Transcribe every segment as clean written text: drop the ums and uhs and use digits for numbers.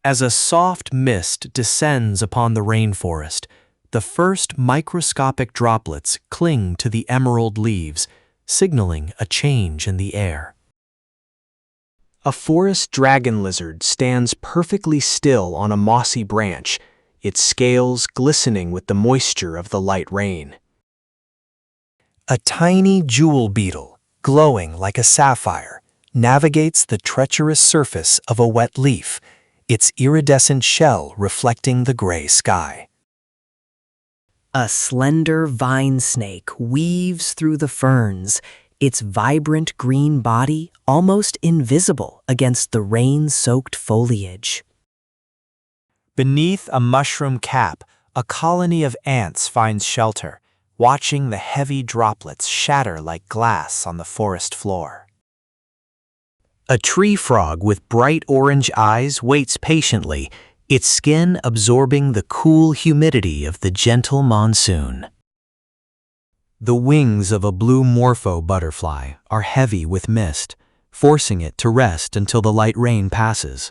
As a soft mist descends upon the rainforest, the first microscopic droplets cling to the emerald leaves, signaling a change in the air. A forest dragon lizard stands perfectly still on a mossy branch, its scales glistening with the moisture of the light rain. A tiny jewel beetle, glowing like a sapphire, navigates the treacherous surface of a wet leaf, its iridescent shell reflecting the gray sky. A slender vine snake weaves through the ferns, its vibrant green body almost invisible against the rain-soaked foliage. Beneath a mushroom cap, a colony of ants finds shelter, watching the heavy droplets shatter like glass on the forest floor. A tree frog with bright orange eyes waits patiently, its skin absorbing the cool humidity of the gentle monsoon. The wings of a blue morpho butterfly are heavy with mist, forcing it to rest until the light rain passes.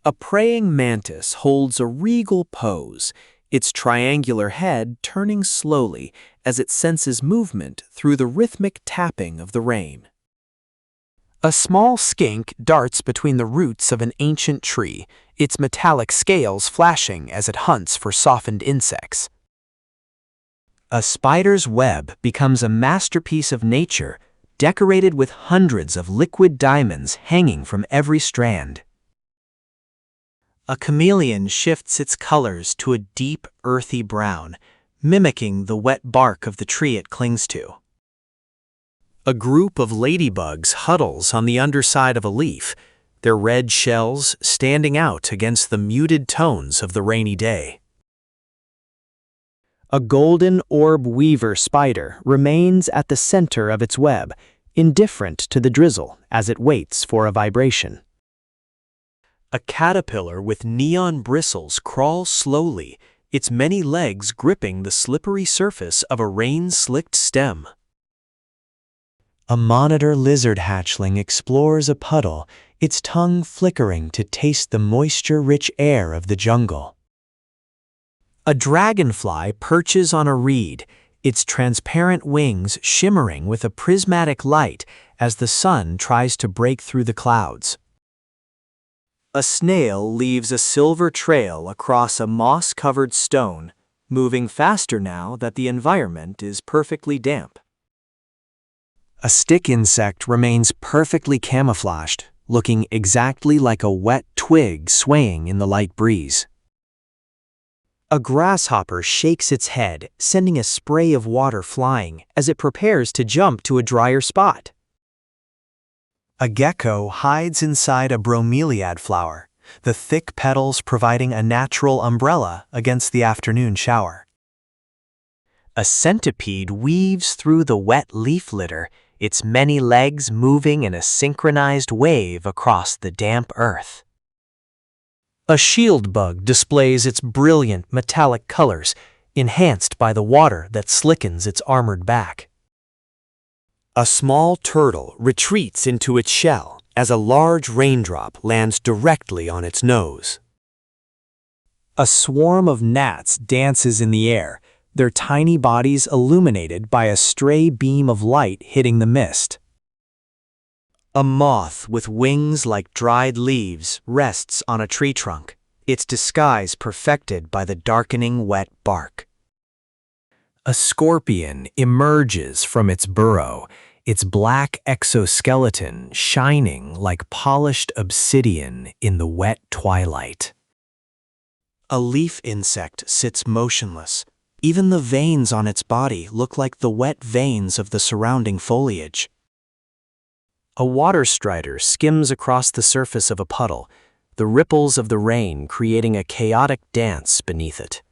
A praying mantis holds a regal pose, its triangular head turning slowly as it senses movement through the rhythmic tapping of the rain. A small skink darts between the roots of an ancient tree, its metallic scales flashing as it hunts for softened insects. A spider's web becomes a masterpiece of nature, decorated with hundreds of liquid diamonds hanging from every strand. A chameleon shifts its colors to a deep, earthy brown, mimicking the wet bark of the tree it clings to. A group of ladybugs huddles on the underside of a leaf, their red shells standing out against the muted tones of the rainy day. A golden orb weaver spider remains at the center of its web, indifferent to the drizzle as it waits for a vibration. A caterpillar with neon bristles crawls slowly, its many legs gripping the slippery surface of a rain-slicked stem. A monitor lizard hatchling explores a puddle, its tongue flickering to taste the moisture-rich air of the jungle. A dragonfly perches on a reed, its transparent wings shimmering with a prismatic light as the sun tries to break through the clouds. A snail leaves a silver trail across a moss-covered stone, moving faster now that the environment is perfectly damp. A stick insect remains perfectly camouflaged, looking exactly like a wet twig swaying in the light breeze. A grasshopper shakes its head, sending a spray of water flying as it prepares to jump to a drier spot. A gecko hides inside a bromeliad flower, the thick petals providing a natural umbrella against the afternoon shower. A centipede weaves through the wet leaf litter, its many legs moving in a synchronized wave across the damp earth. A shield bug displays its brilliant metallic colors, enhanced by the water that slickens its armored back. A small turtle retreats into its shell as a large raindrop lands directly on its nose. A swarm of gnats dances in the air, their tiny bodies illuminated by a stray beam of light hitting the mist. A moth with wings like dried leaves rests on a tree trunk, its disguise perfected by the darkening wet bark. A scorpion emerges from its burrow, its black exoskeleton shining like polished obsidian in the wet twilight. A leaf insect sits motionless. Even the veins on its body look like the wet veins of the surrounding foliage. A water strider skims across the surface of a puddle, the ripples of the rain creating a chaotic dance beneath it.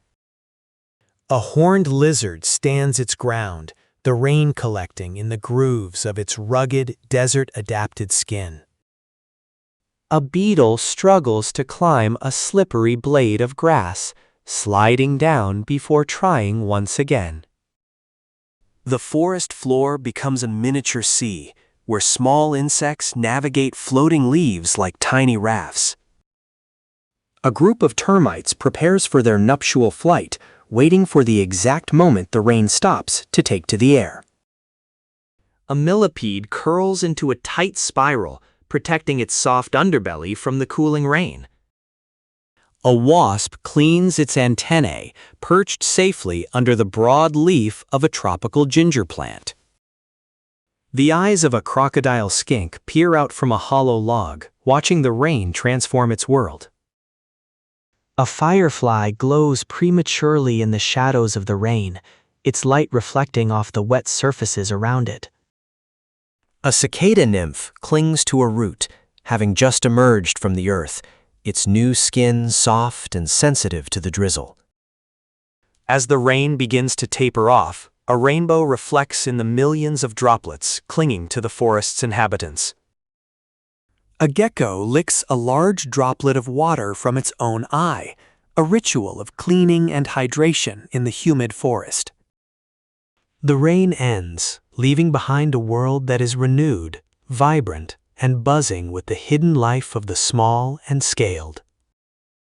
A horned lizard stands its ground, the rain collecting in the grooves of its rugged, desert-adapted skin. A beetle struggles to climb a slippery blade of grass, sliding down before trying once again. The forest floor becomes a miniature sea, where small insects navigate floating leaves like tiny rafts. A group of termites prepares for their nuptial flight, waiting for the exact moment the rain stops to take to the air. A millipede curls into a tight spiral, protecting its soft underbelly from the cooling rain. A wasp cleans its antennae, perched safely under the broad leaf of a tropical ginger plant. The eyes of a crocodile skink peer out from a hollow log, watching the rain transform its world. A firefly glows prematurely in the shadows of the rain, its light reflecting off the wet surfaces around it. A cicada nymph clings to a root, having just emerged from the earth, its new skin soft and sensitive to the drizzle. As the rain begins to taper off, a rainbow reflects in the millions of droplets clinging to the forest's inhabitants. A gecko licks a large droplet of water from its own eye, a ritual of cleaning and hydration in the humid forest. The rain ends, leaving behind a world that is renewed, vibrant, and buzzing with the hidden life of the small and scaled.